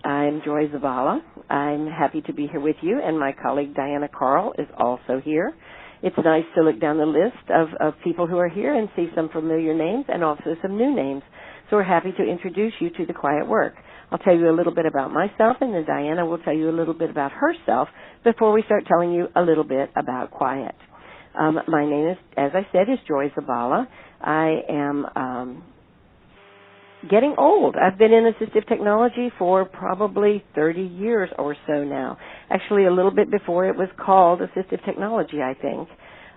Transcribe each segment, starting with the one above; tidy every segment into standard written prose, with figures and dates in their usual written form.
I'm Joy Zabala. I'm happy to be here with you, and my colleague Diana Carl is also here. It's nice to look down the list of people who are here and see some familiar names and also some new names. So we're happy to introduce you to the QIAT work. I'll tell you a little bit about myself, and then Diana will tell you a little bit about herself before we start telling you a little bit about QIAT. My name is, as I said, is Joy Zabala. I am getting old. I've been in assistive technology for probably 30 years or so now. Actually, a little bit before it was called assistive technology, I think.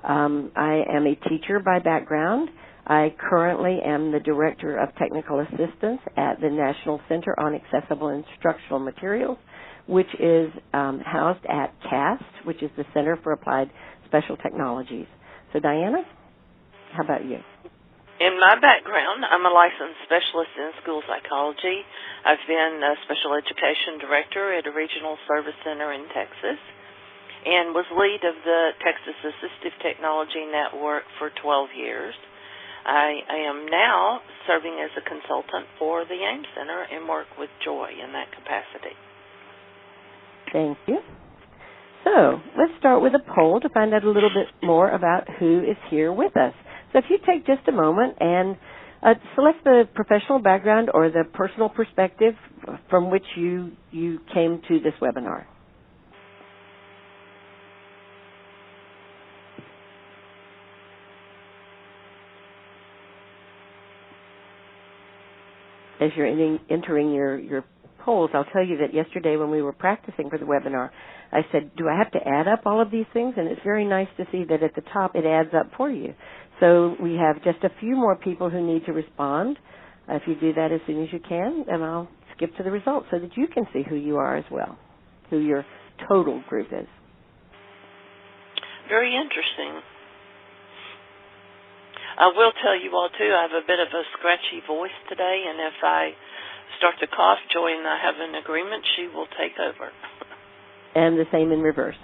I am a teacher by background. I currently am the Director of Technical Assistance at the National Center on Accessible Instructional Materials, which is housed at CAST, which is the Center for Applied Special Technologies. So, Diana, how about you? In my background, I'm a licensed specialist in school psychology. I've been a special education director at a regional service center in Texas and was lead of the Texas Assistive Technology Network for 12 years. I am now serving as a consultant for the AIM Center and work with Joy in that capacity. Thank you. So let's start with a poll to find out a little bit more about who is here with us. So if you take just a moment and select the professional background or the personal perspective from which you came to this webinar. As you're entering your polls, I'll tell you that yesterday when we were practicing for the webinar, I said, do I have to add up all of these things? And it's very nice to see that at the top it adds up for you. So we have just a few more people who need to respond. If you do that as soon as you can, then I'll skip to the results so that you can see who you are as well, who your total group is. Very interesting. I will tell you all, too, I have a bit of a scratchy voice today, and if I start to cough, Joy and I have an agreement, she will take over. And the same in reverse.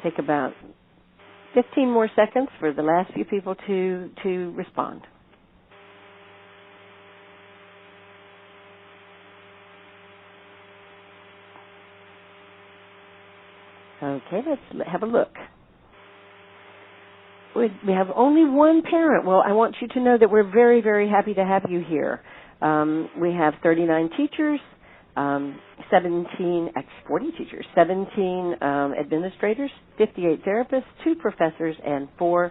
Take about 15 more seconds for the last few people to respond. Okay, let's have a look. We have only one parent. Well, I want you to know that we're very, very happy to have you here. We have 39 teachers, 40 teachers, 17 administrators, 58 therapists, 2 professors, and 4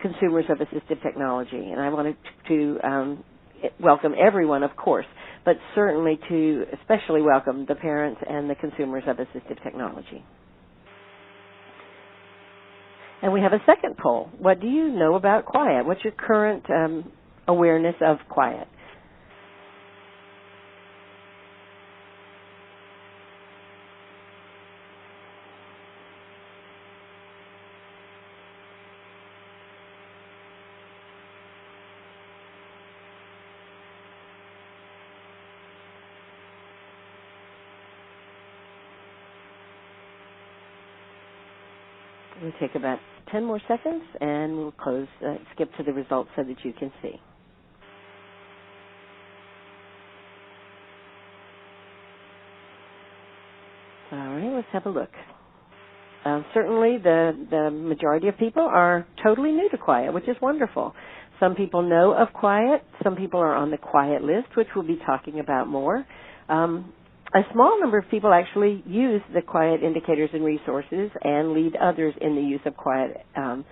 consumers of assistive technology. And I wanted to welcome everyone, of course, but certainly to especially welcome the parents and the consumers of assistive technology. And we have a second poll. What do you know about QIAT? What's your current awareness of QIAT? We'll take about 10 more seconds, and we'll skip to the results so that you can see. All right, let's have a look. Certainly, the majority of people are totally new to QIAT, which is wonderful. Some people know of QIAT. Some people are on the QIAT list, which we'll be talking about more. A small number of people actually use the QIAT indicators and resources and lead others in the use of QIAT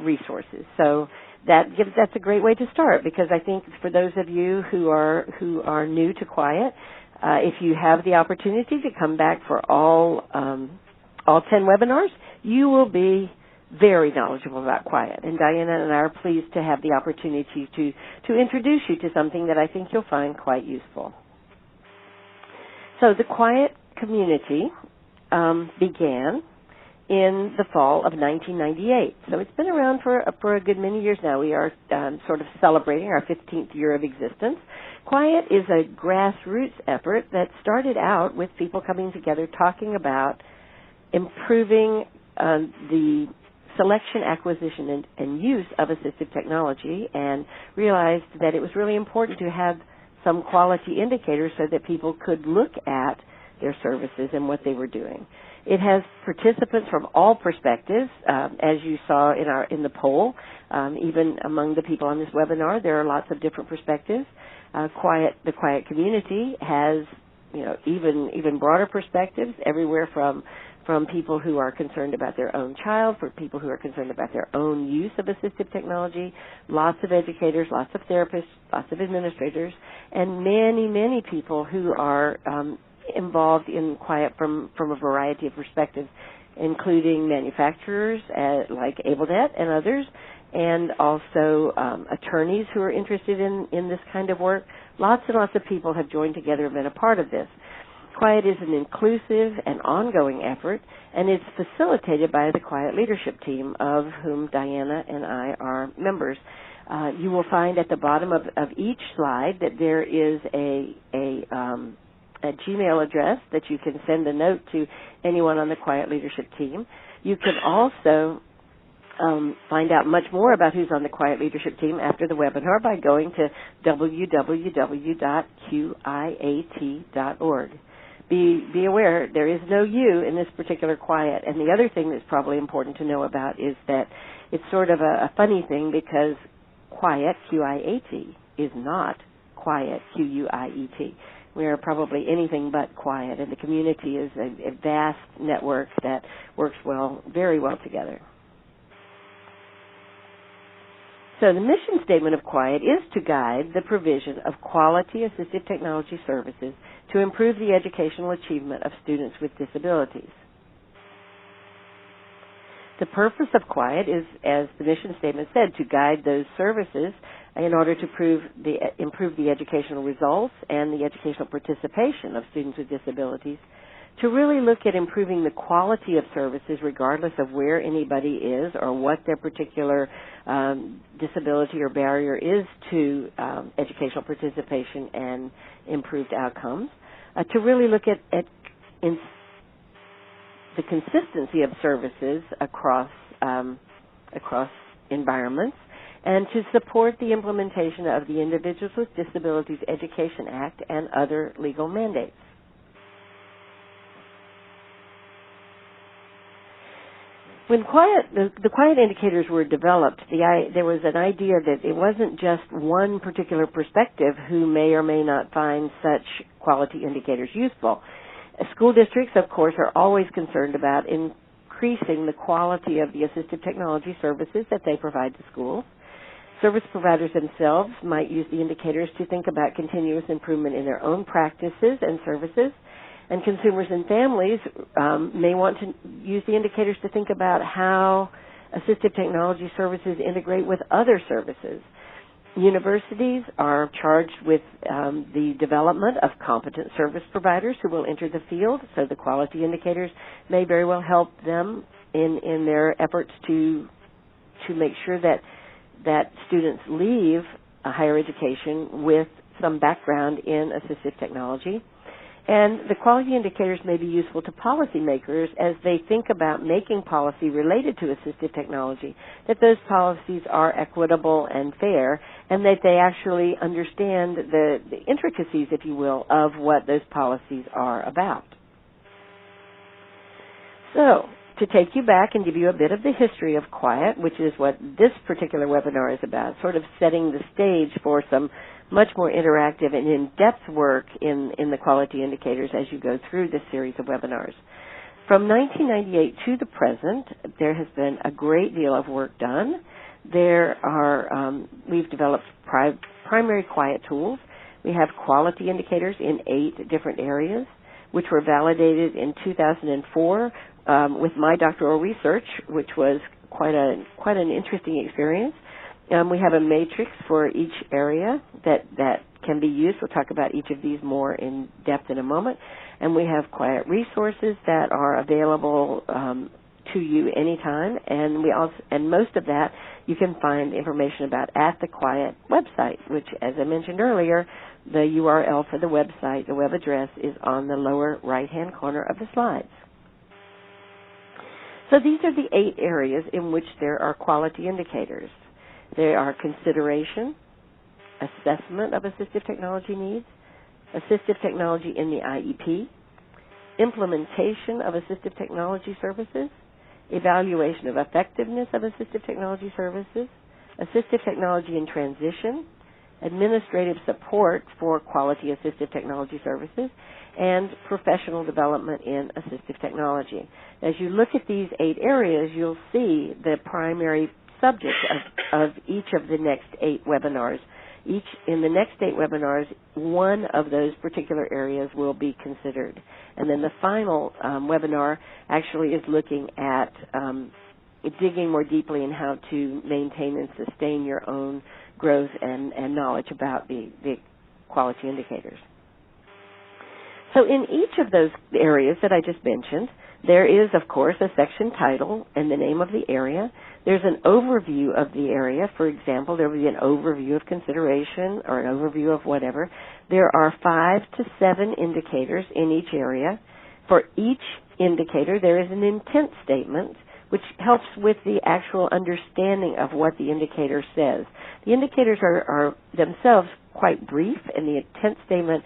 resources. So that's a great way to start, because I think for those of you who are new to QIAT, if you have the opportunity to come back for all 10 webinars, you will be very knowledgeable about QIAT. And Diana and I are pleased to have the opportunity to introduce you to something that I think you'll find quite useful. So the QIAT community began in the fall of 1998. So it's been around for a good many years now. We are sort of celebrating our 15th year of existence. QIAT is a grassroots effort that started out with people coming together talking about improving the selection, acquisition, and use of assistive technology, and realized that it was really important to have some quality indicators so that people could look at their services and what they were doing. It has participants from all perspectives, as you saw in the poll. Even among the people on this webinar, there are lots of different perspectives. The QIAT community has, even broader perspectives, everywhere from people who are concerned about their own child, for people who are concerned about their own use of assistive technology, lots of educators, lots of therapists, lots of administrators, and many, many people who are involved in QIAT from a variety of perspectives, including manufacturers like Ed.D and others, and also attorneys who are interested in this kind of work. Lots and lots of people have joined together and been a part of this. QIAT is an inclusive and ongoing effort, and it's facilitated by the QIAT leadership team, of whom Diana and I are members. You will find at the bottom of each slide that there is a Gmail address that you can send a note to anyone on the QIAT leadership team. You can also find out much more about who's on the QIAT leadership team after the webinar by going to www.QIAT.org. Be aware, there is no you in this particular QIAT. And the other thing that's probably important to know about is that it's sort of a funny thing, because QIAT, QIAT, is not QIAT, QUIET. We are probably anything but QIAT, and the community is a vast network that works very well together. So the mission statement of QIAT is to guide the provision of quality assistive technology services to improve the educational achievement of students with disabilities. The purpose of QIAT is, as the mission statement said, to guide those services in order to improve the educational results and the educational participation of students with disabilities, to really look at improving the quality of services regardless of where anybody is or what their particular disability or barrier is to educational participation and improved outcomes, to really look at the consistency of services across environments, and to support the implementation of the Individuals with Disabilities Education Act and other legal mandates. When the QIAT indicators were developed, there was an idea that it wasn't just one particular perspective who may or may not find such quality indicators useful. School districts, of course, are always concerned about increasing the quality of the assistive technology services that they provide to schools. Service providers themselves might use the indicators to think about continuous improvement in their own practices and services. And consumers and families may want to use the indicators to think about how assistive technology services integrate with other services. Universities are charged with the development of competent service providers who will enter the field, so the quality indicators may very well help them in their efforts to make sure that students leave a higher education with some background in assistive technology. And the quality indicators may be useful to policymakers as they think about making policy related to assistive technology, that those policies are equitable and fair, and that they actually understand the intricacies, if you will, of what those policies are about. So, to take you back and give you a bit of the history of QIAT, which is what this particular webinar is about, sort of setting the stage for some much more interactive and in-depth work in the quality indicators as you go through this series of webinars. From 1998 to the present, there has been a great deal of work done. We've developed primary QIAT tools. We have quality indicators in 8 different areas, which were validated in 2004 with my doctoral research, which was quite an interesting experience. We have a matrix for each area that can be used. We'll talk about each of these more in depth in a moment. And we have QIAT resources that are available to you anytime. And most of that you can find information about at the QIAT website, which, as I mentioned earlier, the URL for the website, the web address, is on the lower right-hand corner of the slides. So these are the 8 areas in which there are quality indicators. They are consideration, assessment of assistive technology needs, assistive technology in the IEP, implementation of assistive technology services, evaluation of effectiveness of assistive technology services, assistive technology in transition, administrative support for quality assistive technology services, and professional development in assistive technology. As you look at these 8 areas, you'll see the primary subject of each of the next 8 webinars. In the next 8 webinars, one of those particular areas will be considered. And then the final webinar actually is looking at digging more deeply in how to maintain and sustain your own growth and knowledge about the quality indicators. So in each of those areas that I just mentioned, there is, of course, a section title and the name of the area. There's an overview of the area. For example, there will be an overview of consideration or an overview of whatever. There are 5 to 7 indicators in each area. For each indicator, there is an intent statement, which helps with the actual understanding of what the indicator says. The indicators are themselves quite brief, and the intent statement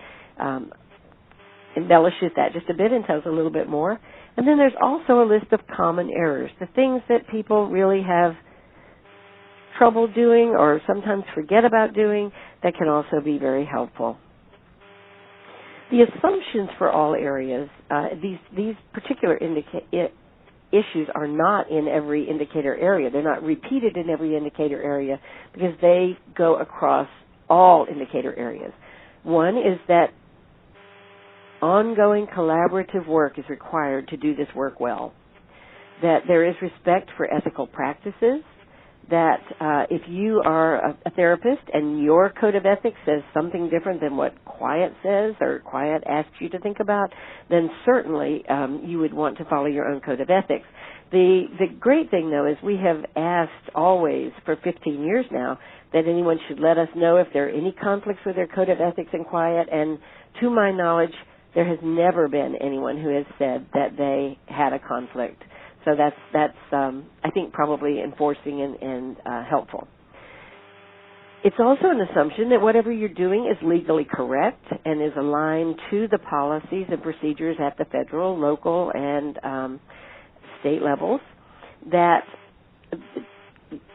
embellishes that just a bit and tells a little bit more. And then there's also a list of common errors, the things that people really have trouble doing or sometimes forget about doing that can also be very helpful. The assumptions for all areas, these particular issues are not in every indicator area. They're not repeated in every indicator area because they go across all indicator areas. One is that ongoing collaborative work is required to do this work well, that there is respect for ethical practices, that if you are a therapist and your code of ethics says something different than what QIAT says or QIAT asks you to think about, then certainly you would want to follow your own code of ethics. The great thing, though, is we have asked always for 15 years now that anyone should let us know if there are any conflicts with their code of ethics in QIAT, and to my knowledge, there has never been anyone who has said that they had a conflict. So that's I think, probably enforcing and helpful. It's also an assumption that whatever you're doing is legally correct and is aligned to the policies and procedures at the federal, local, and state levels, that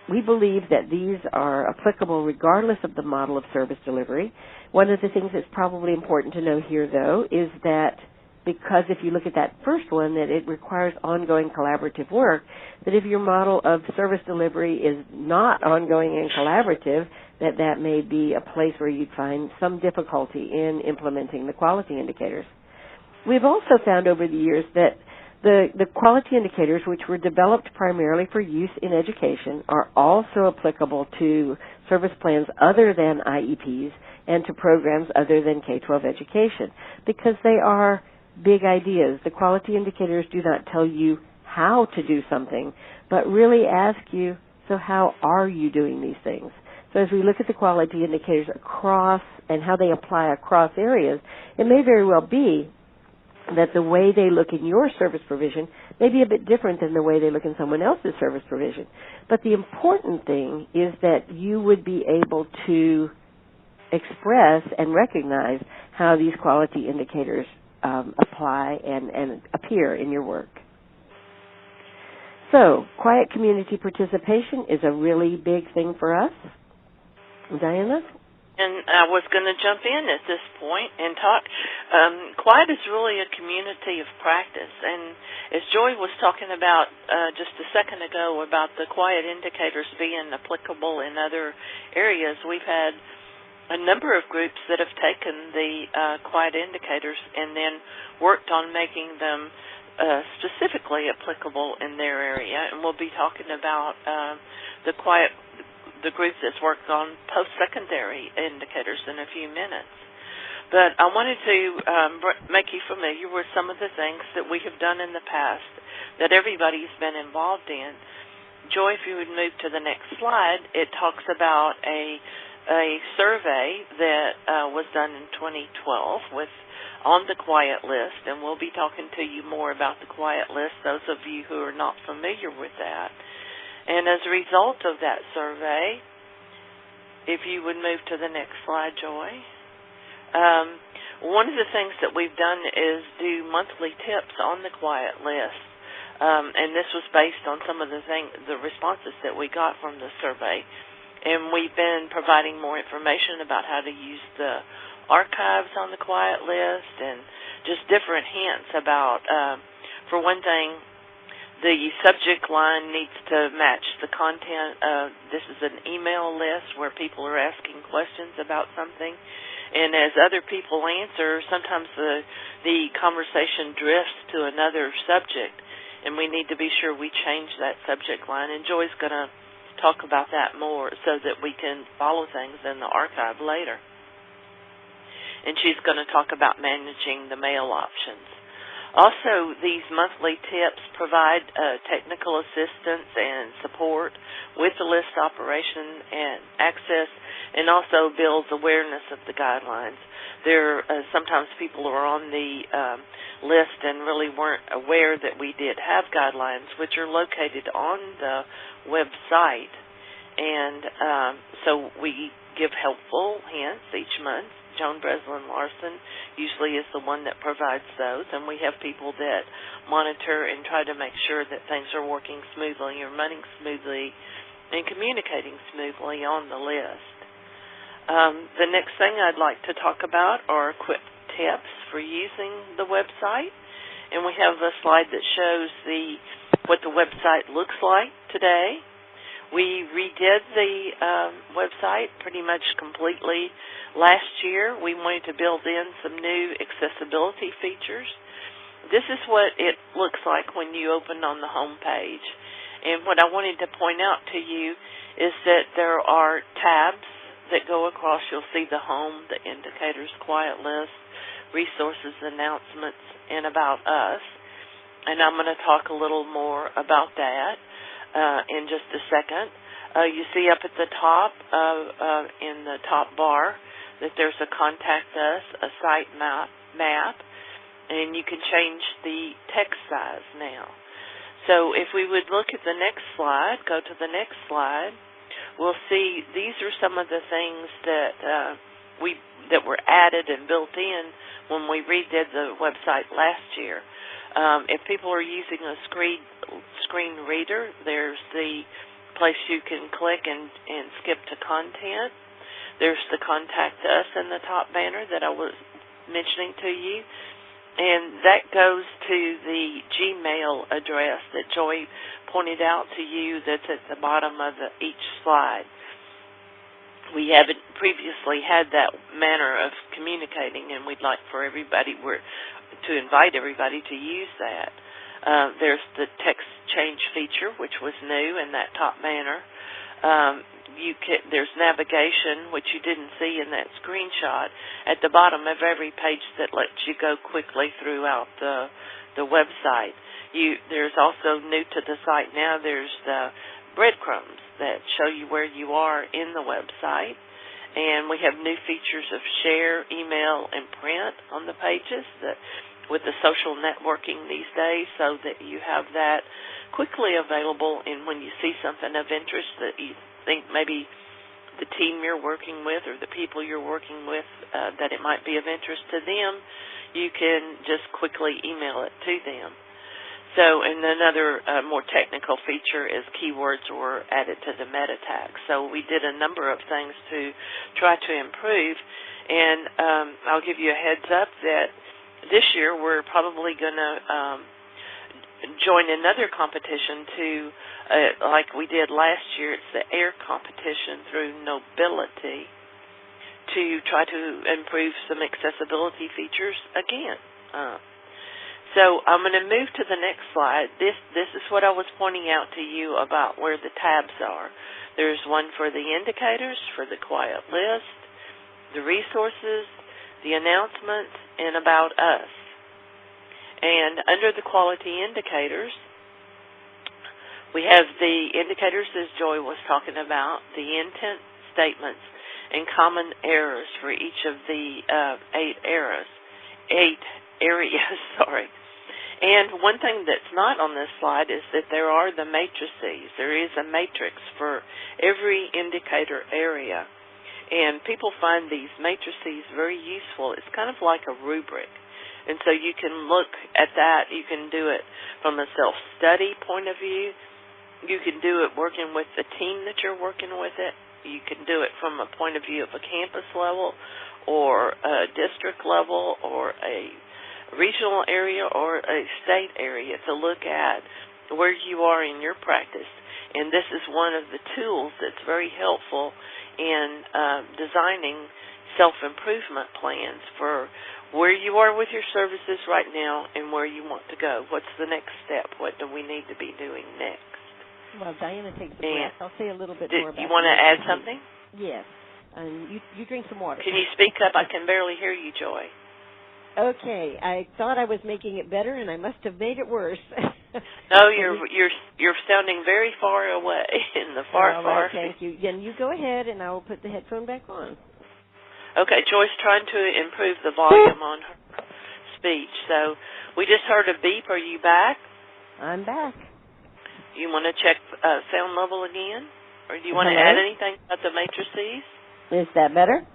we believe that these are applicable regardless of the model of service delivery. One of the things that's probably important to know here, though, is that because if you look at that first one, that it requires ongoing collaborative work, that if your model of service delivery is not ongoing and collaborative, that may be a place where you'd find some difficulty in implementing the quality indicators. We've also found over the years that the quality indicators, which were developed primarily for use in education, are also applicable to service plans other than IEPs and to programs other than K-12 education, because they are big ideas. The quality indicators do not tell you how to do something, but really ask you, so how are you doing these things? So as we look at the quality indicators across and how they apply across areas, it may very well be that the way they look in your service provision may be a bit different than the way they look in someone else's service provision. But the important thing is that you would be able to express and recognize how these quality indicators apply and appear in your work. So, quiet community participation is a really big thing for us. Diana? And I was going to jump in at this point and talk. QIAT is really a community of practice. And as Joy was talking about just a second ago about the QIAT indicators being applicable in other areas, we've had a number of groups that have taken the QIAT indicators and then worked on making them specifically applicable in their area. And we'll be talking about the QIAT, the group that's worked on post-secondary indicators in a few minutes. But I wanted to make you familiar with some of the things that we have done in the past that everybody's been involved in. Joy, if you would move to the next slide, it talks about a survey that was done in 2012 with on the QIAT list, and we'll be talking to you more about the QIAT list, those of you who are not familiar with that. And as a result of that survey, if you would move to the next slide, Joy. One of the things that we've done is do monthly tips on the QIAT list, and this was based on some of the responses that we got from the survey. And we've been providing more information about how to use the archives on the QIAT list and just different hints about, for one thing, the subject line needs to match the content. This is an email list where people are asking questions about something. And as other people answer, sometimes the conversation drifts to another subject, and we need to be sure we change that subject line. And Joy's going to talk about that more so that we can follow things in the archive later. And she's going to talk about managing the mail options. Also, these monthly tips provide technical assistance and support with the list operation and access, and also builds awareness of the guidelines. Sometimes people are on the list and really weren't aware that we did have guidelines, which are located on the website. And so we give helpful hints each month. Joan Breslin Larson usually is the one that provides those, and we have people that monitor and try to make sure that things are working smoothly or running smoothly and communicating smoothly on the list. The next thing I'd like to talk about are quick tips for using the website, and we have a slide that shows what the website looks like today. We redid the website pretty much completely last year. We wanted to build in some new accessibility features. This is what it looks like when you open on the home page. And what I wanted to point out to you is that there are tabs that go across. You'll see the home, the indicators, QIAT list, resources, announcements, and about us. And I'm going to talk a little more about that in just a second. You see up at the top, in the top bar, that there's a Contact Us, a site map, and you can change the text size now. So if we would look at the next slide, go to the next slide, we'll see these are some of the things that were added and built in when we redid the website last year. If people are using a screen reader, there's the place you can click and skip to content. There's the Contact Us in the top banner that I was mentioning to you, and that goes to the Gmail address that Joy pointed out to you that's at the bottom of each slide. We haven't previously had that manner of communicating, and we'd like for everybody to invite everybody to use that. There's the text change feature, which was new in that top banner. There's navigation, which you didn't see in that screenshot, at the bottom of every page that lets you go quickly throughout the website. There's also new to the site now, there's the breadcrumbs that show you where you are in the website. And we have new features of share, email, and print on the pages with the social networking these days, so that you have that quickly available, and when you see something of interest that you think maybe the team you're working with or the people you're working with, that it might be of interest to them, you can just quickly email it to them. So, and another more technical feature is keywords were added to the meta tag. So we did a number of things to try to improve, and I'll give you a heads up that this year we're probably going to join another competition like we did last year. It's the AIR competition through Nobility to try to improve some accessibility features again. So I'm going to move to the next slide. This is what I was pointing out to you about where the tabs are. There's one for the indicators, for the QIAT list, the resources, the announcements, and about us. And under the quality indicators, we have the indicators, as Joy was talking about, the intent statements, and common errors for each of the 8 errors. areas, sorry. And one thing that's not on this slide is that there are the matrices. There is a matrix for every indicator area. And people find these matrices very useful. It's kind of like a rubric. And so you can look at that. You can do it from a self-study point of view. You can do it working with the team that you're working with it. You can do it from a point of view of a campus level or a district level or a regional area or a state area to look at where you are in your practice. And this is one of the tools that's very helpful in designing self-improvement plans for where you are with your services right now and where you want to go. What's the next step? What do we need to be doing next? Well, Diana takes a breath. I'll say a little bit more about you want to add something? Yes. You drink some water. Can you speak up? I can barely hear you, Joy. Okay. I thought I was making it better, and I must have made it worse. No, you're sounding very far away in the far. Thank you. Then you go ahead, and I will put the headphone back on. Okay, Joy's trying to improve the volume on her speech. So we just heard a beep. Are you back? I'm back. You want to check sound level again? Or do you want to add anything about the matrices? Is that better?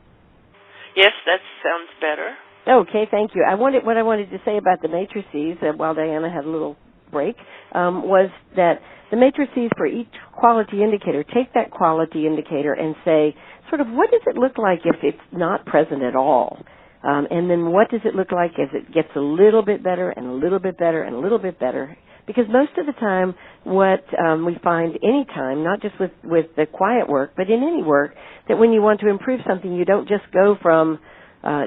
Yes, that sounds better. Okay, thank you. What I wanted to say about the matrices, while Diana had a little break, was that the matrices for each quality indicator, take that quality indicator and say, sort of, what does it look like if it's not present at all? And then what does it look like as it gets a little bit better and a little bit better and a little bit better? Because most of the time, what we find any time, not just with the QIAT work, but in any work, that when you want to improve something, you don't just go from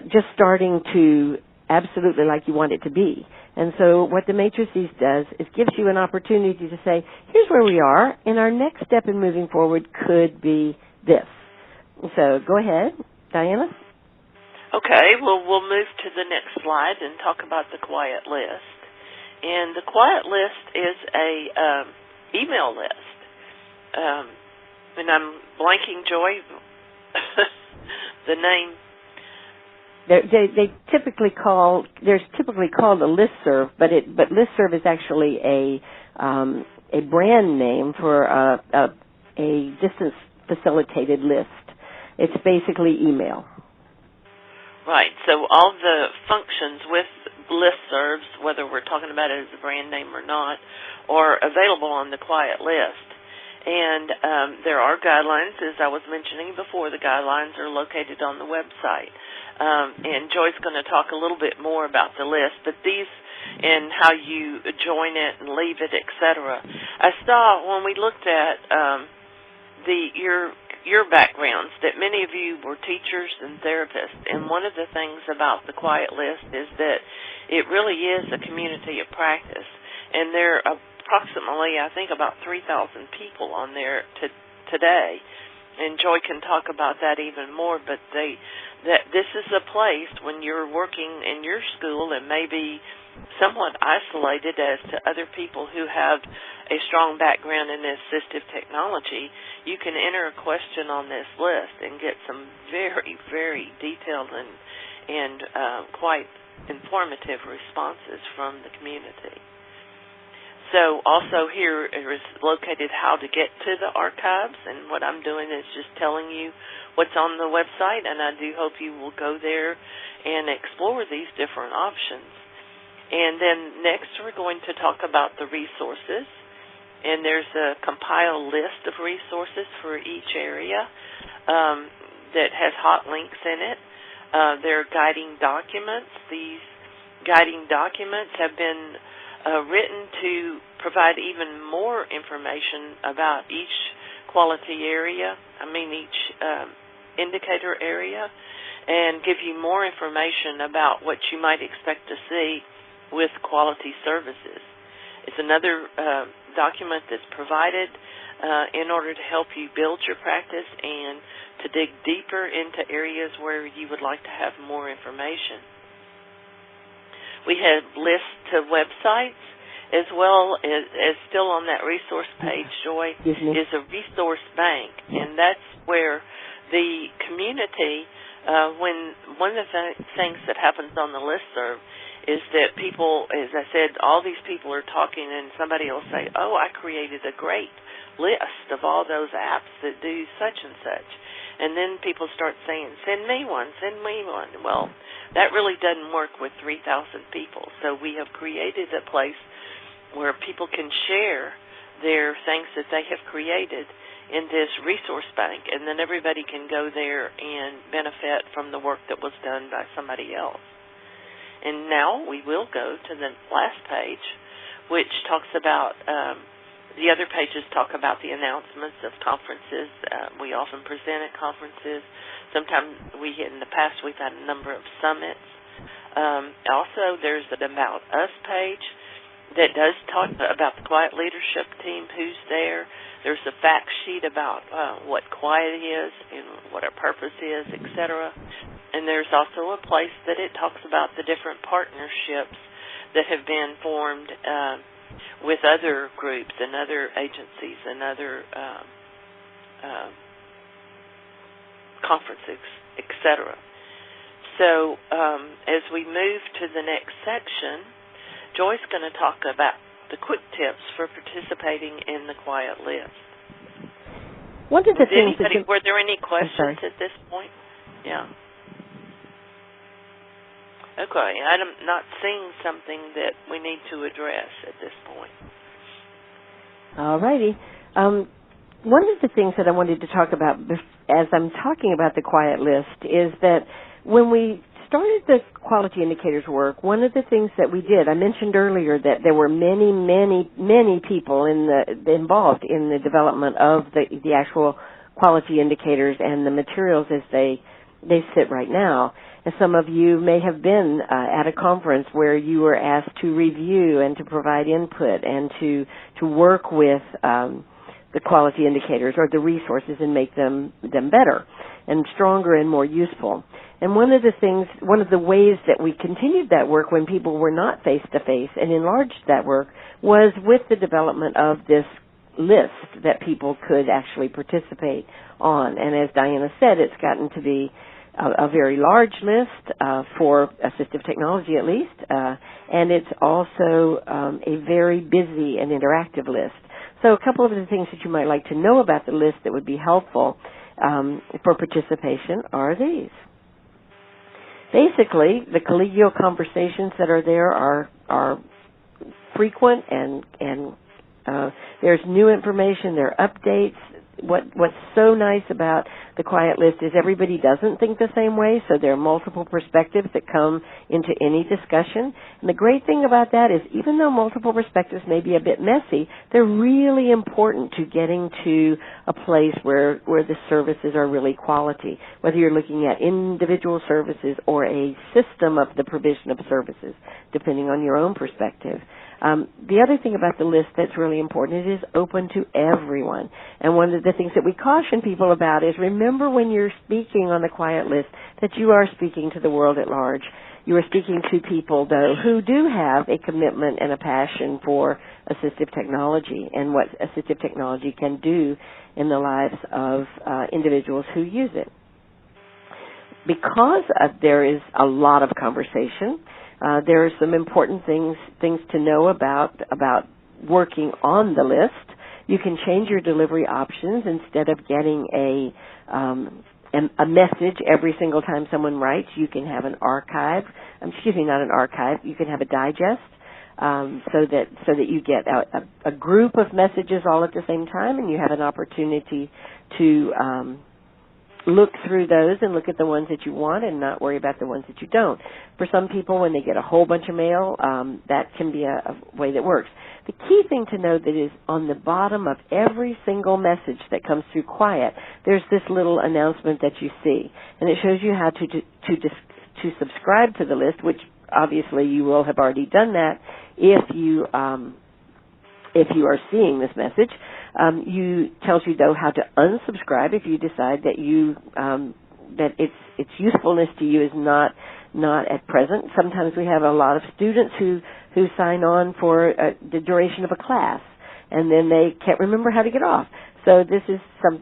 just starting to absolutely like you want it to be. And so what the matrices does is gives you an opportunity to say, here's where we are, and our next step in moving forward could be this. So go ahead, Diana. Okay, well, we'll move to the next slide and talk about the QIAT list. And the QIAT list is a email list. And I'm blanking, Joy, the name. They typically called a listserv, but listserv is actually a brand name for a distance facilitated list. It's basically email. Right. So all the functions with listservs, whether we're talking about it as a brand name or not, are available on the QIAT list. And there are guidelines, as I was mentioning before. The guidelines are located on the website. And Joy's going to talk a little bit more about the list, but these and how you join it and leave it, etc. I saw when we looked at your backgrounds that many of you were teachers and therapists, and one of the things about the QIAT list is that it really is a community of practice, and there are approximately, I think, about 3,000 people on there today, and Joy can talk about that even more, but this is a place when you're working in your school and maybe somewhat isolated as to other people who have a strong background in assistive technology, you can enter a question on this list and get some very, very detailed and quite informative responses from the community. So also here is located how to get to the archives, and what I'm doing is just telling you what's on the website, and I do hope you will go there and explore these different options. And then next we're going to talk about the resources, and there's a compiled list of resources for each area that has hot links in it. There are guiding documents. These guiding documents have been written to provide even more information about each quality area, each indicator area, and give you more information about what you might expect to see with quality services. It's another document that's provided in order to help you build your practice and to dig deeper into areas where you would like to have more information. We have lists to websites, as well as still on that resource page, Joy, is a resource bank, and that's where the community when one of the things that happens on the listserv is that people, as I said, all these people are talking, and somebody will say, oh, I created a great list of all those apps that do such and such. And then people start saying, send me one, send me one. Well, that really doesn't work with 3,000 people. So we have created a place where people can share their things that they have created in this resource bank, and then everybody can go there and benefit from the work that was done by somebody else. And now we will go to the last page, which talks about, the other pages talk about the announcements of conferences. We often present at conferences. Sometimes in the past, we've had a number of summits. Also, there's an About Us page that does talk about the QIAT leadership team, who's there. There's a fact sheet about what QIAT is and what our purpose is, etc. And there's also a place that it talks about the different partnerships that have been formed with other groups and other agencies and other conferences, etc. So as we move to the next section, Joy's going to talk about the quick tips for participating in the QIAT list. One of the things were there any questions at this point? Yeah. Okay, I'm not seeing something that we need to address at this point. All righty. One of the things that I wanted to talk about as I'm talking about the QIAT list is that when we started the quality indicators work, one of the things that we did, I mentioned earlier that there were many, many, many people involved in the development of the actual quality indicators and the materials as they sit right now. And some of you may have been at a conference where you were asked to review and to provide input and to work with the quality indicators or the resources and make them better and stronger and more useful. And one of the ways that we continued that work when people were not face-to-face and enlarged that work was with the development of this list that people could actually participate on. And as Diana said, it's gotten to be a very large list for assistive technology at least, and it's also a very busy and interactive list. So a couple of the things that you might like to know about the list that would be helpful for participation are these. Basically, the collegial conversations that are there are frequent, and there's new information, there are updates. What's so nice about the QIAT list is everybody doesn't think the same way, so there are multiple perspectives that come into any discussion. And the great thing about that is even though multiple perspectives may be a bit messy, they're really important to getting to a place where the services are really quality, whether you're looking at individual services or a system of the provision of services, depending on your own perspective. The other thing about the list that's really important, it is open to everyone. And one of the things that we caution people about is remember when you're speaking on the QIAT list that you are speaking to the world at large. You are speaking to people, though, who do have a commitment and a passion for assistive technology and what assistive technology can do in the lives of individuals who use it. Because there is a lot of conversation, there are some important things to know about working on the list. You can change your delivery options instead of getting a message every single time someone writes. You can have an archive. Not an archive. You can have a digest so that you get a group of messages all at the same time, and you have an opportunity to look through those and look at the ones that you want and not worry about the ones that you don't. For some people, when they get a whole bunch of mail, that can be a way that works. The key thing to know that is on the bottom of every single message that comes through QIAT, there's this little announcement that you see, and it shows you how to subscribe to the list, which obviously you will have already done that if you are seeing this message. Tells you though how to unsubscribe if you decide that that its usefulness to you is not at present. Sometimes we have a lot of students who sign on for the duration of a class, and then they can't remember how to get off. So this is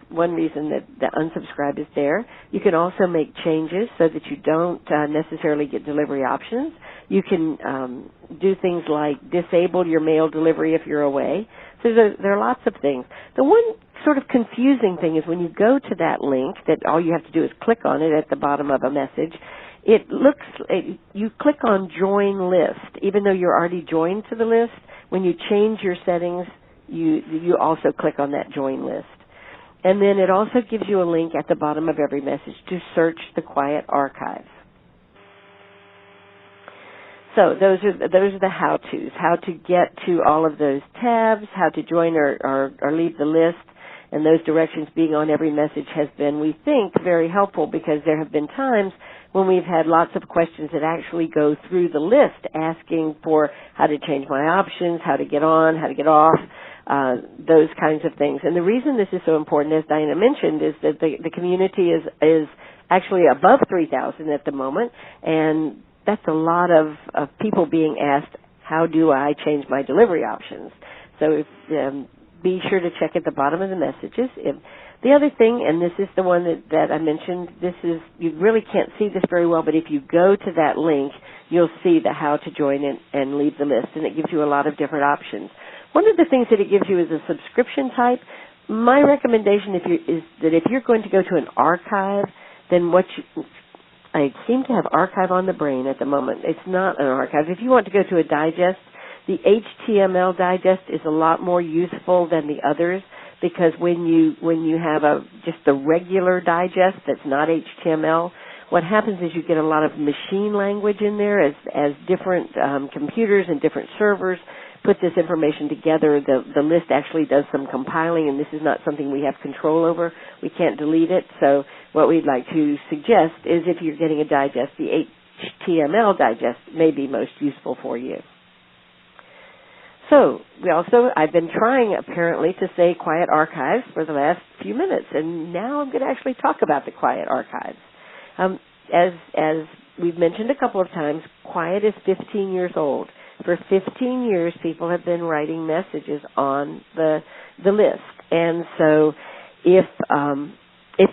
one reason that the unsubscribe is there. You can also make changes so that you don't necessarily get delivery options. You can do things like disable your mail delivery if you're away. So there are lots of things. The one sort of confusing thing is when you go to that link that all you have to do is click on it at the bottom of a message, you click on join list. Even though you're already joined to the list, when you change your settings, you also click on that join list. And then it also gives you a link at the bottom of every message to search the QIAT archives. So those are the how-tos, how to get to all of those tabs, how to join or leave the list, and those directions being on every message has been, we think, very helpful because there have been times when we've had lots of questions that actually go through the list asking for how to change my options, how to get on, how to get off, those kinds of things. And the reason this is so important, as Diana mentioned, is that the community is actually above 3,000 at the moment, and that's a lot of people being asked, how do I change my delivery options? So be sure to check at the bottom of the messages. The other thing, and this is the one that I mentioned, you really can't see this very well, but if you go to that link, you'll see the how to join it and leave the list, and it gives you a lot of different options. One of the things that it gives you is a subscription type. My recommendation is that if you're going to go to an archive, then I seem to have archive on the brain at the moment. It's not an archive. If you want to go to a digest, the HTML digest is a lot more useful than the others because when you have just the regular digest that's not HTML, what happens is you get a lot of machine language in there as different computers and different servers put this information together. The list actually does some compiling, and this is not something we have control over. We can't delete it. So what we'd like to suggest is if you're getting a digest, the HTML digest may be most useful for you. So I've been trying apparently to say QIAT archives for the last few minutes, and now I'm going to actually talk about the QIAT archives. As we've mentioned a couple of times, QIAT is 15 years old. For 15 years, people have been writing messages on the list. And so if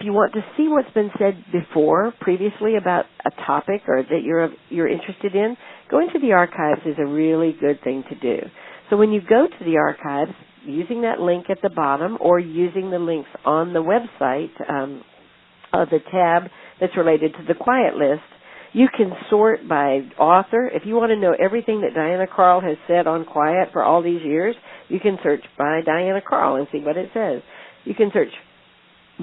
you want to see what's been said previously about a topic or that you're interested in, going to the archives is a really good thing to do. So when you go to the archives, using that link at the bottom or using the links on the website of the tab that's related to the QIAT list, you can sort by author. If you want to know everything that Diana Carl has said on QIAT for all these years, you can search by Diana Carl and see what it says. You can search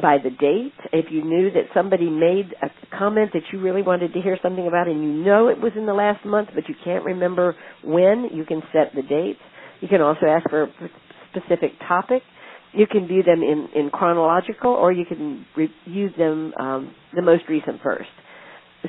by the date. If you knew that somebody made a comment that you really wanted to hear something about and you know it was in the last month but you can't remember when, you can set the dates. You can also ask for a specific topic. You can view them in chronological, or you can use them the most recent first.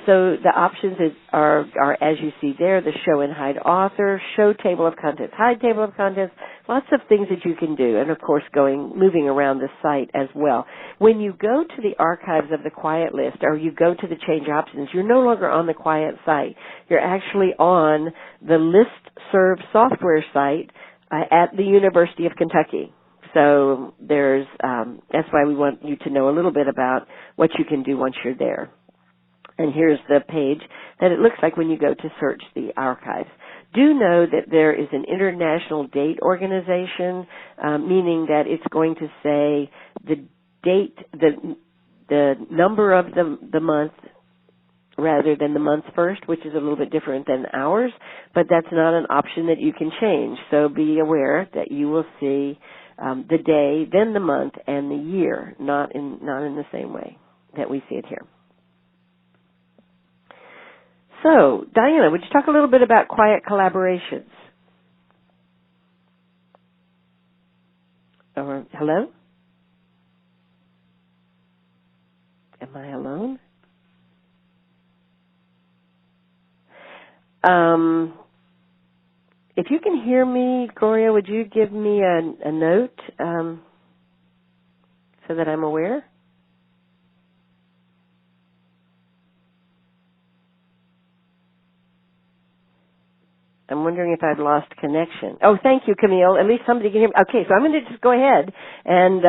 So the options are as you see there, the show and hide author, show table of contents, hide table of contents, lots of things that you can do, and of course moving around the site as well. When you go to the archives of the QIAT list or you go to the change options, you're no longer on the QIAT site. You're actually on the listserv software site at the University of Kentucky. So that's why we want you to know a little bit about what you can do once you're there. And here's the page that it looks like when you go to search the archives. Do know that there is an international date organization, meaning that it's going to say the date, the number of the month rather than the month first, which is a little bit different than ours, but that's not an option that you can change. So be aware that you will see the day, then the month, and the year, not in the same way that we see it here. So, Diana, would you talk a little bit about QIAT collaborations? Or, hello? Am I alone? If you can hear me, Gloria, would you give me a note so that I'm aware? I'm wondering if I've lost connection. Oh, thank you, Camille. At least somebody can hear me. Okay, so I'm going to just go ahead. And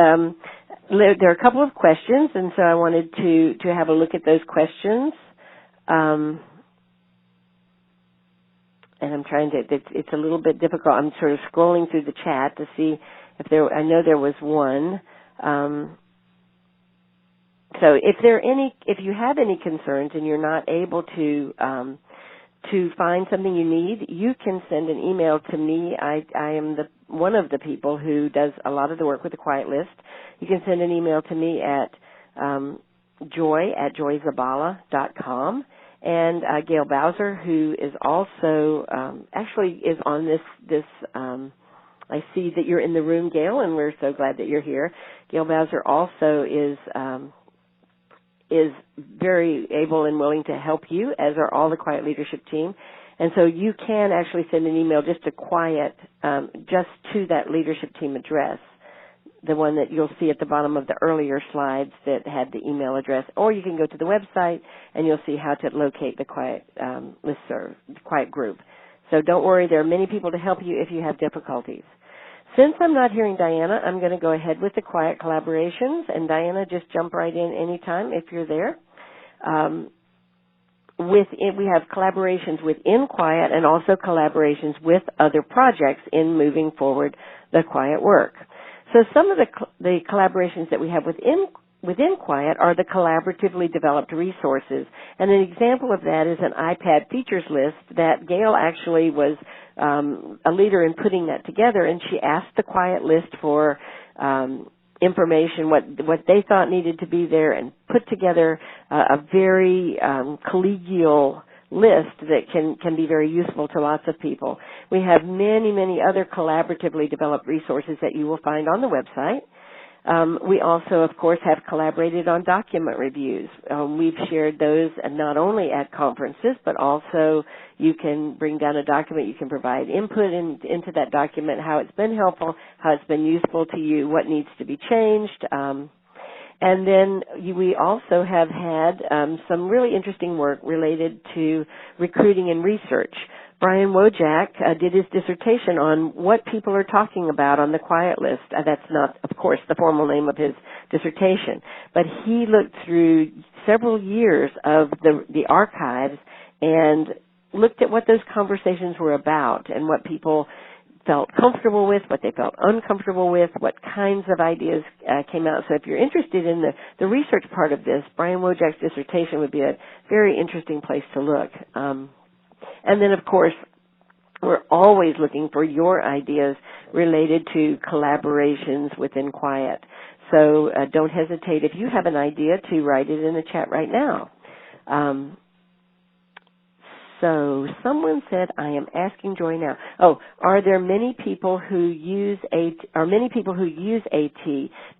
there are a couple of questions, and so I wanted to have a look at those questions. And I'm trying to, it's a little bit difficult. I'm sort of scrolling through the chat to see if there, I know there was one. So if you have any concerns and you're not able to find something you need, you can send an email to me. I am one of the people who does a lot of the work with the QIAT list. You can send an email to me at joy@joyzabala.com. And Gail Bowser, who is also actually is on this. I see that you're in the room, Gail, and we're so glad that you're here. Gail Bowser also is very able and willing to help you, as are all the QIAT leadership team. And so you can actually send an email just to QIAT, just to that leadership team address, the one that you'll see at the bottom of the earlier slides that had the email address. Or you can go to the website and you'll see how to locate the QIAT listserv, the QIAT group. So don't worry, there are many people to help you if you have difficulties. Since I'm not hearing Diana, I'm going to go ahead with the QIAT collaborations, and Diana, just jump right in anytime if you're there. We have collaborations within QIAT and also collaborations with other projects in moving forward the QIAT work. So some of the collaborations that we have within QIAT are the collaboratively developed resources. And an example of that is an iPad features list that Gail actually was a leader in putting that together, and she asked the QIAT list for information, what they thought needed to be there, and put together a very collegial list that can be very useful to lots of people. We have many, many other collaboratively developed resources that you will find on the website. We also, of course, have collaborated on document reviews. We've shared those not only at conferences, but also you can bring down a document. You can provide input into that document, how it's been helpful, how it's been useful to you, what needs to be changed. And then we also have had some really interesting work related to recruiting and research. Brian Wojak did his dissertation on what people are talking about on the QIAT list. That's not, of course, the formal name of his dissertation, but he looked through several years of the archives and looked at what those conversations were about and what people felt comfortable with, what they felt uncomfortable with, what kinds of ideas came out. So if you're interested in the research part of this, Brian Wojak's dissertation would be a very interesting place to look. And then, of course, we're always looking for your ideas related to collaborations within QIAT. So don't hesitate. If you have an idea, to write it in the chat right now. So someone said, I am asking Joy now. Oh, are many people who use AT,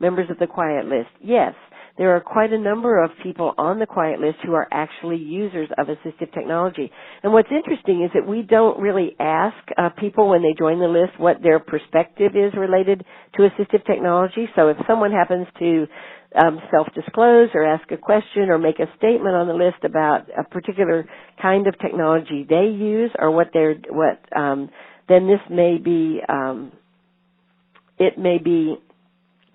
members of the QIAT list? Yes. There are quite a number of people on the QIAT list who are actually users of assistive technology. And what's interesting is that we don't really ask people when they join the list what their perspective is related to assistive technology. So if someone happens to self-disclose or ask a question or make a statement on the list about a particular kind of technology they use or then this may be,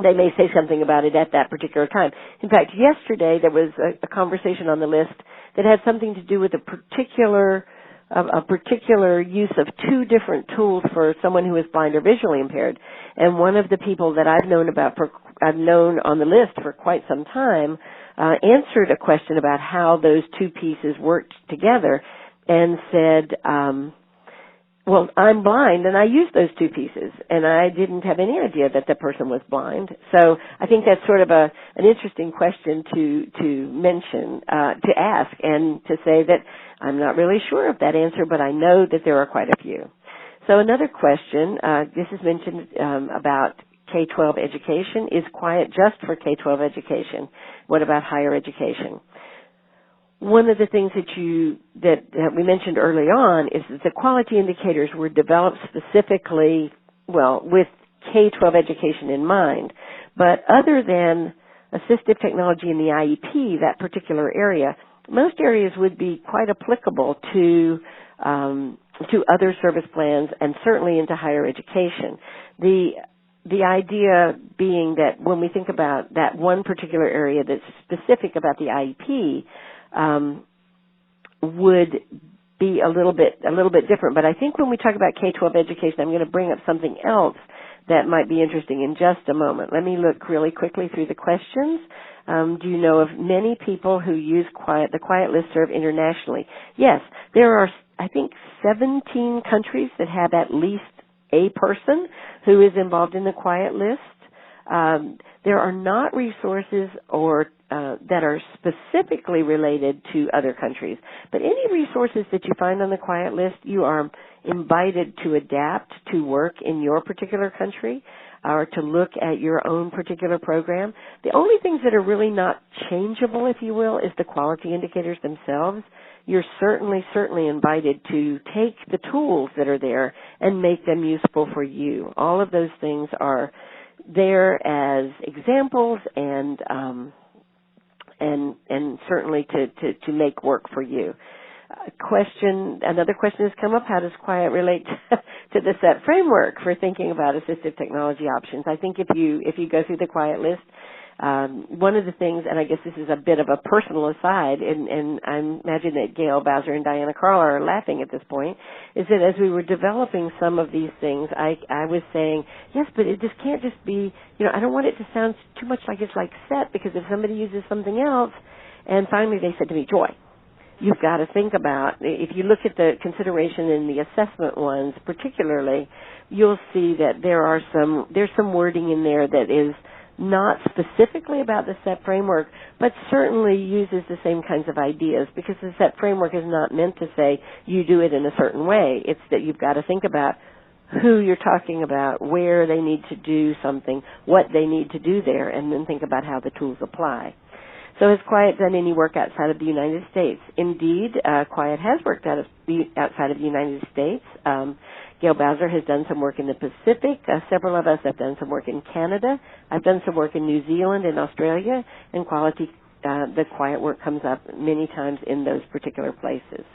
they may say something about it at that particular time. In fact, yesterday there was a conversation on the list that had something to do with a particular use of two different tools for someone who is blind or visually impaired. And one of the people that I've known on the list for quite some time answered a question about how those two pieces worked together and said, well, I'm blind, and I use those two pieces, and I didn't have any idea that the person was blind. So I think that's sort of an interesting question to mention, to ask, and to say that I'm not really sure of that answer, but I know that there are quite a few. So another question, this is mentioned about K-12 education. Is QIAT just for K-12 education? What about higher education? One of the things that we mentioned early on is that the quality indicators were developed specifically, with K-12 education in mind. But other than assistive technology in the IEP, that particular area, most areas would be quite applicable to to other service plans and certainly into higher education. The idea being that when we think about that one particular area that's specific about the IEP, would be a little bit different. But I think when we talk about K-12 education, I'm going to bring up something else that might be interesting in just a moment. Let me look really quickly through the questions. Do you know of many people who use the QIAT listserv internationally? Yes, there are, I think, 17 countries that have at least a person who is involved in the QIAT list. There are not resources or that are specifically related to other countries, but any resources that you find on the QIAT list, you are invited to adapt to work in your particular country or to look at your own particular program. The only things that are really not changeable, if you will, is the quality indicators themselves. You're certainly invited to take the tools that are there and make them useful for you. All of those things are there as examples and certainly to make work for you. Another question has come up. How does QIAT relate to the SET framework for thinking about assistive technology options? I think if you go through the QIAT list, one of the things, and I guess this is a bit of a personal aside, and I imagine that Gail Bowser and Diana Carl are laughing at this point, is that as we were developing some of these things, I was saying, yes, but it just can't just be, I don't want it to sound too much like it's like SET, because if somebody uses something else, and finally they said to me, Joy, you've got to think about, if you look at the consideration in the assessment ones particularly, you'll see that there's some wording in there that is not specifically about the SET framework, but certainly uses the same kinds of ideas, because the SET framework is not meant to say you do it in a certain way. It's that you've got to think about who you're talking about, where they need to do something, what they need to do there, and then think about how the tools apply. So has QIAT done any work outside of the United States? Indeed, QIAT has worked outside of the United States. Gail Bowser has done some work in the Pacific. Several of us have done some work in Canada. I've done some work in New Zealand and Australia, and the QIAT work comes up many times in those particular places.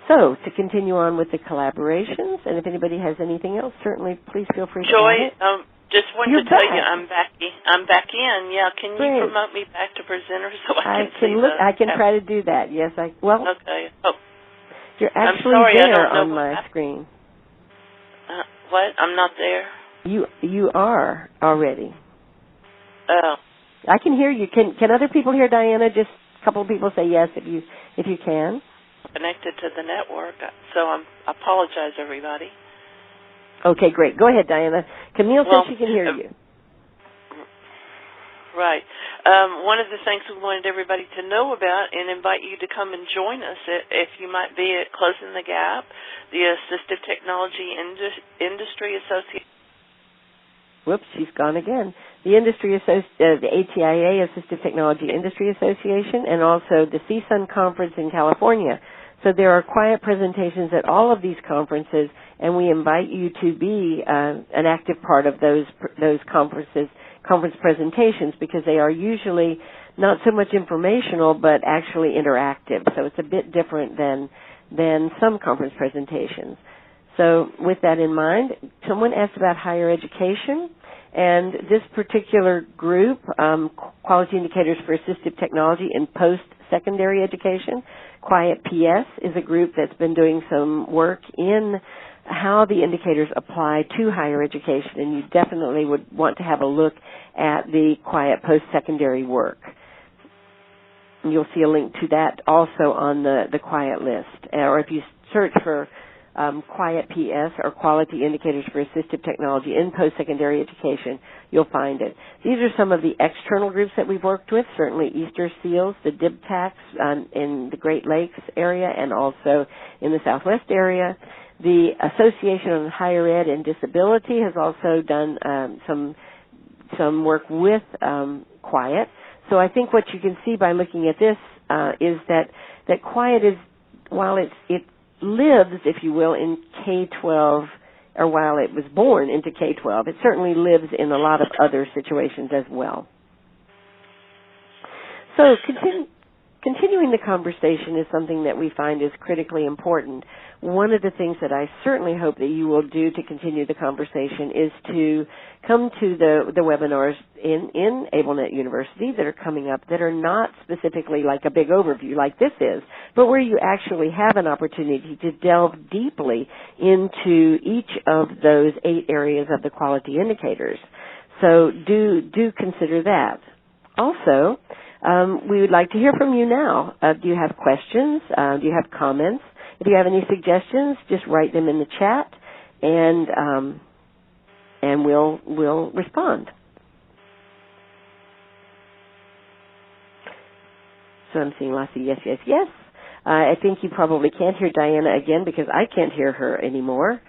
So, to continue on with the collaborations, and if anybody has anything else, certainly please feel free to add it. Just wanted to tell you I'm back in. Yeah, can you promote me back to presenter so I can see I can try to do that. Yes, okay. Oh. You're actually there on my screen. What? I'm not there? You are already. Oh. I can hear you. Can other people hear Diana? Just a couple of people say yes if you can. Connected to the network, so I apologize, everybody. Okay, great. Go ahead, Diana. Camille says she can hear you. Right. One of the things we wanted everybody to know about and invite you to come and join us if you might be at Closing the Gap, the Assistive Technology Industry Association. Whoops, she's gone again. The ATIA, Assistive Technology Industry Association, and also the CSUN Conference in California. So there are QIAT presentations at all of these conferences, and we invite you to be an active part of those conference presentations, because they are usually not so much informational but actually interactive. So it's a bit different than some conference presentations. So with that in mind, someone asked about higher education, and this particular group, Quality Indicators for Assistive Technology in Post-Secondary Education, QIAT PS, is a group that's been doing some work in how the indicators apply to higher education, and you definitely would want to have a look at the QIAT post-secondary work. And you'll see a link to that also on the QIAT list. Or if you search for QIAT PS, or Quality Indicators for Assistive Technology in Post-Secondary Education, you'll find it. These are some of the external groups that we've worked with, certainly Easter Seals, the DIBTACs in the Great Lakes area and also in the Southwest area. The Association on Higher Ed and Disability has also done some work with QIAT. So I think what you can see by looking at this is that QIAT is, while it lives, if you will, in K-12, or while it was born into K-12, it certainly lives in a lot of other situations as well. So continuing the conversation is something that we find is critically important. One of the things that I certainly hope that you will do to continue the conversation is to come to the webinars in AbleNet University that are coming up that are not specifically like a big overview like this is, but where you actually have an opportunity to delve deeply into each of those 8 areas of the quality indicators. So do consider that. Also, we would like to hear from you now. Do you have questions? Do you have comments? If you have any suggestions, just write them in the chat, and we'll respond. So I'm seeing lots of yes, yes, yes. I think you probably can't hear Diana again because I can't hear her anymore.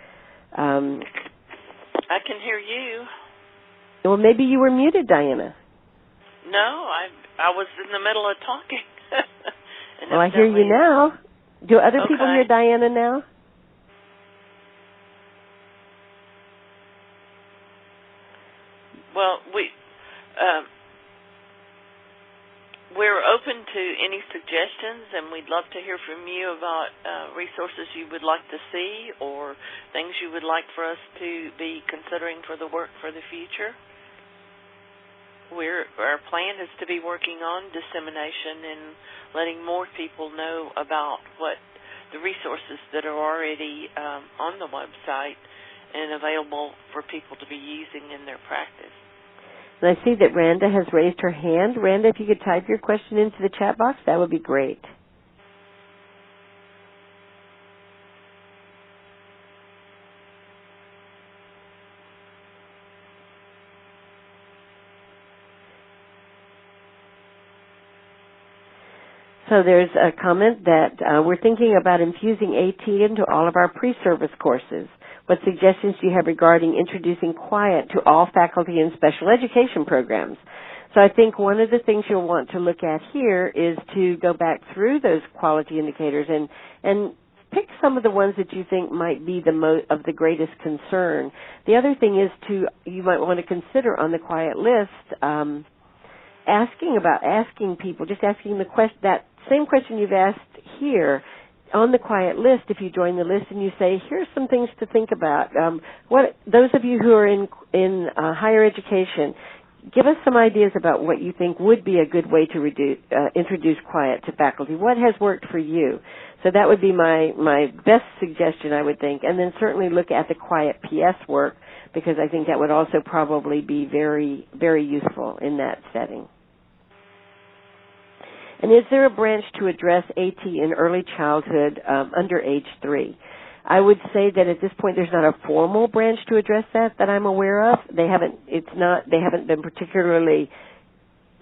I can hear you. Well, maybe you were muted, Diana. No, I was in the middle of talking. Well, I hear you now. Do other people Okay. hear Diana now? Well, we're open to any suggestions, and we'd love to hear from you about resources you would like to see or things you would like for us to be considering for the work for the future. Our plan is to be working on dissemination and letting more people know about what the resources that are already on the website and available for people to be using in their practice. And I see that Randa has raised her hand. Randa, if you could type your question into the chat box, that would be great. So there's a comment that we're thinking about infusing AT into all of our pre-service courses. What suggestions do you have regarding introducing QIAT to all faculty and special education programs? So I think one of the things you'll want to look at here is to go back through those quality indicators and pick some of the ones that you think might be of the greatest concern. The other thing is you might want to consider on the QIAT list asking people, just asking that same question you've asked here on the QIAT list. If you join the list and you say, here's some things to think about. Those of you who are in higher education, give us some ideas about what you think would be a good way to introduce QIAT to faculty. What has worked for you? So that would be my best suggestion, I would think. And then certainly look at the QIAT PS work, because I think that would also probably be very, very useful in that setting. And is there a branch to address AT in early childhood under age 3? I would say that at this point there's not a formal branch to address that I'm aware of. They haven't been particularly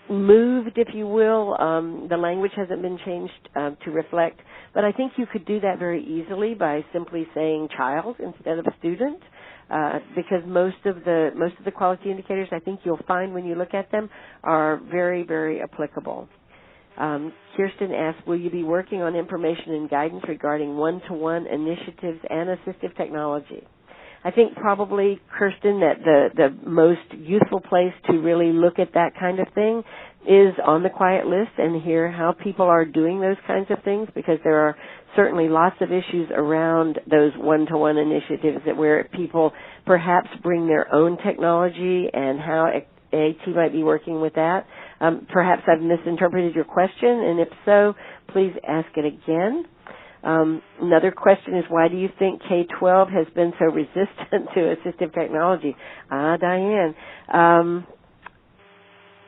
moved, if you will. The language hasn't been changed to reflect, but I think you could do that very easily by simply saying child instead of student. Because most of the quality indicators, I think you'll find when you look at them, are very, very applicable. Kirsten asked, will you be working on information and guidance regarding one-to-one initiatives and assistive technology? I think probably, Kirsten, that the most useful place to really look at that kind of thing is on the QIAT list and hear how people are doing those kinds of things, because there are certainly lots of issues around those one-to-one initiatives where people perhaps bring their own technology and how AT might be working with that. Perhaps I've misinterpreted your question, and if so, please ask it again. Another question is, why do you think K-12 has been so resistant to assistive technology? Diane.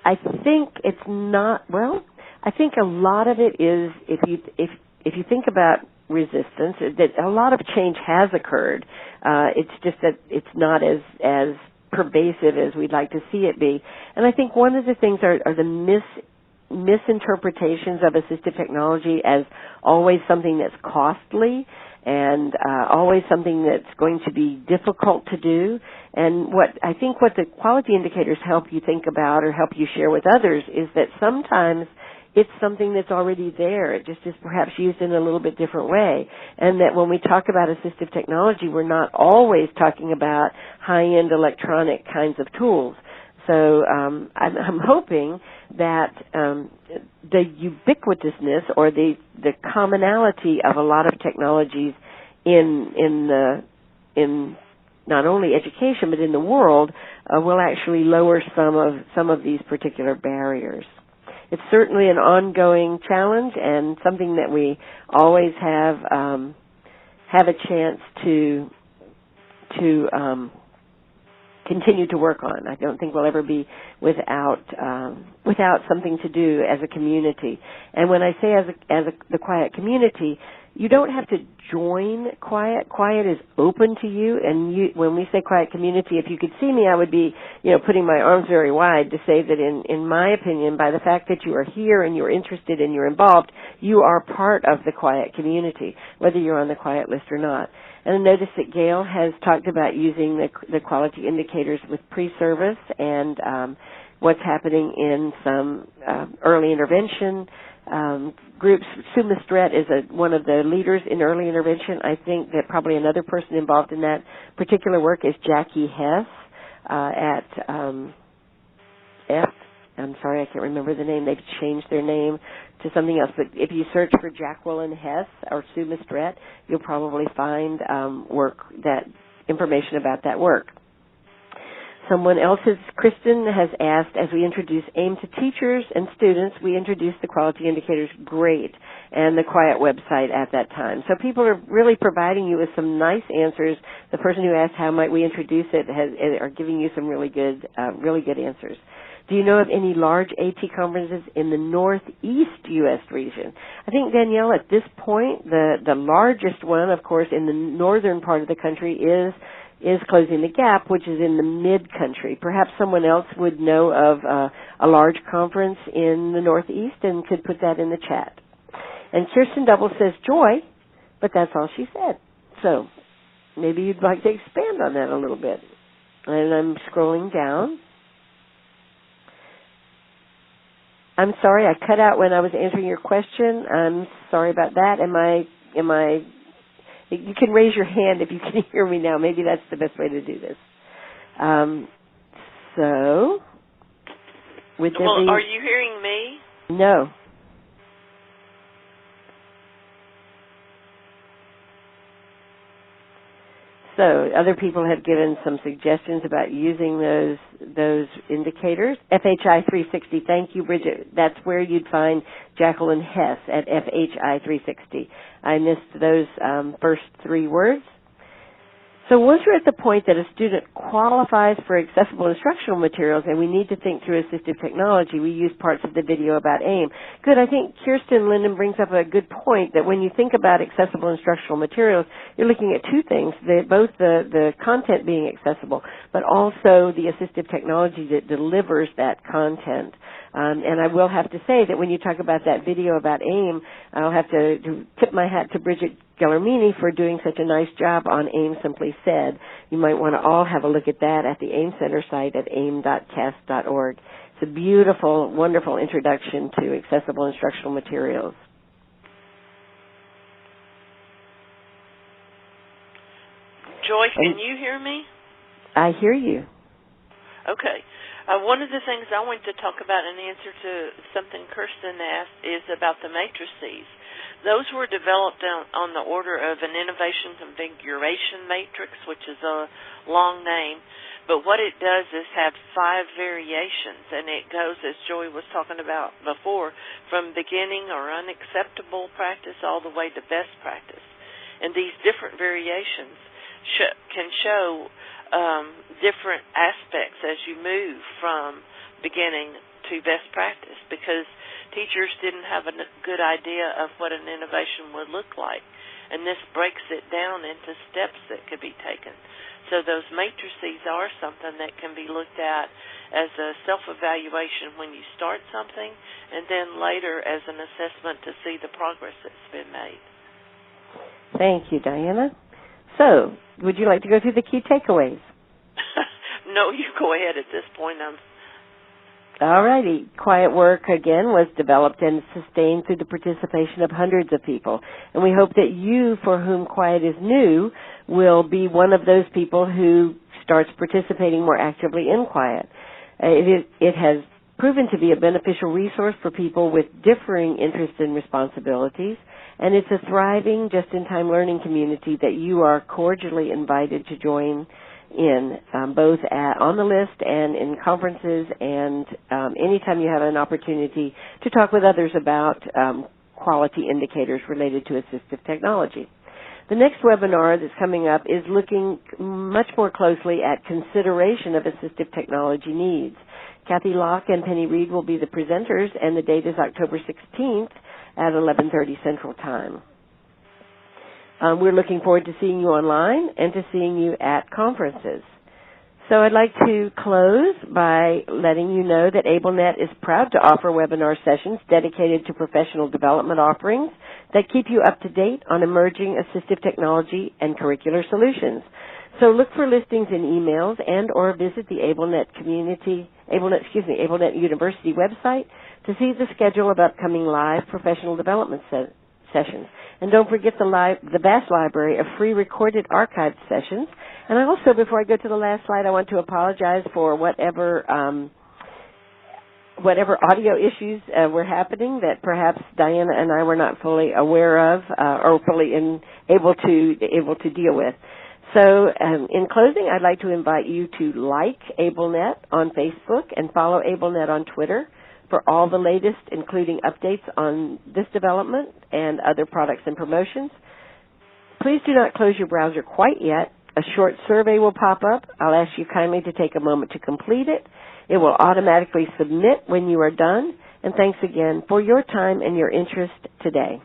I think it's not, well, I think a lot of it is, if you think about resistance, that a lot of change has occurred. It's just that it's not as pervasive as we'd like to see it be. And I think one of the things are the misinterpretations of assistive technology as always something that's costly and always something that's going to be difficult to do. And what the quality indicators help you think about or help you share with others is that sometimes it's something that's already there. It just is perhaps used in a little bit different way. And that when we talk about assistive technology, we're not always talking about high-end electronic kinds of tools. So I'm hoping that the ubiquitousness or the commonality of a lot of technologies in not only education but in the world will actually lower some of these particular barriers. It's certainly an ongoing challenge and something that we always have a chance to continue to work on. I don't think we'll ever be without something to do as a community. And when I say the QIAT community, you don't have to join QIAT. QIAT is open to you. And when we say QIAT community, if you could see me, I would be, putting my arms very wide to say that in my opinion, by the fact that you are here and you're interested and you're involved, you are part of the QIAT community, whether you're on the QIAT list or not. And I noticed that Gail has talked about using the quality indicators with pre-service and what's happening in some early intervention groups. Sue Mistret is one of the leaders in early intervention. I think that probably another person involved in that particular work is Jackie Hess at I'm sorry, I can't remember the name. They've changed their name to something else. But if you search for Jacqueline Hess or Sue Mistret, you'll probably find information about that work. Someone else, Kristen, has asked, as we introduce AIM to teachers and students, we introduced the quality indicators great and the QIAT website at that time. So people are really providing you with some nice answers. The person who asked how might we introduce it are giving you some really good answers. Do you know of any large AT conferences in the Northeast U.S. region? I think, Danielle, at this point, the largest one, of course, in the northern part of the country is Closing the Gap, which is in the mid-country. Perhaps someone else would know of a large conference in the Northeast and could put that in the chat. And Kirsten Double says joy, but that's all she said. So maybe you'd like to expand on that a little bit. And I'm scrolling down. I'm sorry, I cut out when I was answering your question. I'm sorry about that. You can raise your hand if you can hear me now. Maybe that's the best way to do this. Are you hearing me? No. So other people have given some suggestions about using those indicators. FHI 360, thank you, Bridget. That's where you'd find Jacqueline Hess at FHI 360. I missed those first three words. So once we're at the point that a student qualifies for accessible instructional materials and we need to think through assistive technology, we use parts of the video about AIM. Good. I think Kirsten Linden brings up a good point that when you think about accessible instructional materials, you're looking at two things, both the content being accessible, but also the assistive technology that delivers that content. And I will have to say that when you talk about that video about AIM, I'll have to tip my hat to Bridget Gellermini for doing such a nice job on AIM Simply Said. You might want to all have a look at that at the AIM Center site at aim.cas.org. It's a beautiful, wonderful introduction to accessible instructional materials. Joy, can you hear me? I hear you. Okay. One of the things I wanted to talk about in answer to something Kirsten asked is about the matrices. Those were developed on the order of an innovation configuration matrix, which is a long name. But what it does is have 5 variations, and it goes, as Joy was talking about before, from beginning or unacceptable practice all the way to best practice. And these different variations can show different aspects as you move from beginning to best practice, because teachers didn't have a good idea of what an innovation would look like. And this breaks it down into steps that could be taken. So those matrices are something that can be looked at as a self-evaluation when you start something, and then later as an assessment to see the progress that's been made. Thank you, Diana. So, would you like to go through the key takeaways? No, you go ahead at this point. All righty. QIAT work, again, was developed and sustained through the participation of hundreds of people. And we hope that you, for whom QIAT is new, will be one of those people who starts participating more actively in QIAT. It has proven to be a beneficial resource for people with differing interests and responsibilities, and it's a thriving, just-in-time learning community that you are cordially invited to join in, both on the list and in conferences, and anytime you have an opportunity to talk with others about quality indicators related to assistive technology. The next webinar that's coming up is looking much more closely at consideration of assistive technology needs. Kathy Locke and Penny Reed will be the presenters, and the date is October 16th at 11:30 Central Time. We're looking forward to seeing you online and to seeing you at conferences. So I'd like to close by letting you know that AbleNet is proud to offer webinar sessions dedicated to professional development offerings that keep you up to date on emerging assistive technology and curricular solutions. So look for listings in emails and or visit the AbleNet University website to see the schedule of upcoming live professional development sessions. And don't forget the vast library of free recorded archived sessions. And I also, before I go to the last slide, I want to apologize for whatever audio issues were happening that perhaps Diana and I were not fully aware of or fully able to deal with. So in closing, I'd like to invite you to like AbleNet on Facebook and follow AbleNet on Twitter for all the latest, including updates on this development and other products and promotions. Please do not close your browser quite yet. A short survey will pop up. I'll ask you kindly to take a moment to complete it. It will automatically submit when you are done. And thanks again for your time and your interest today.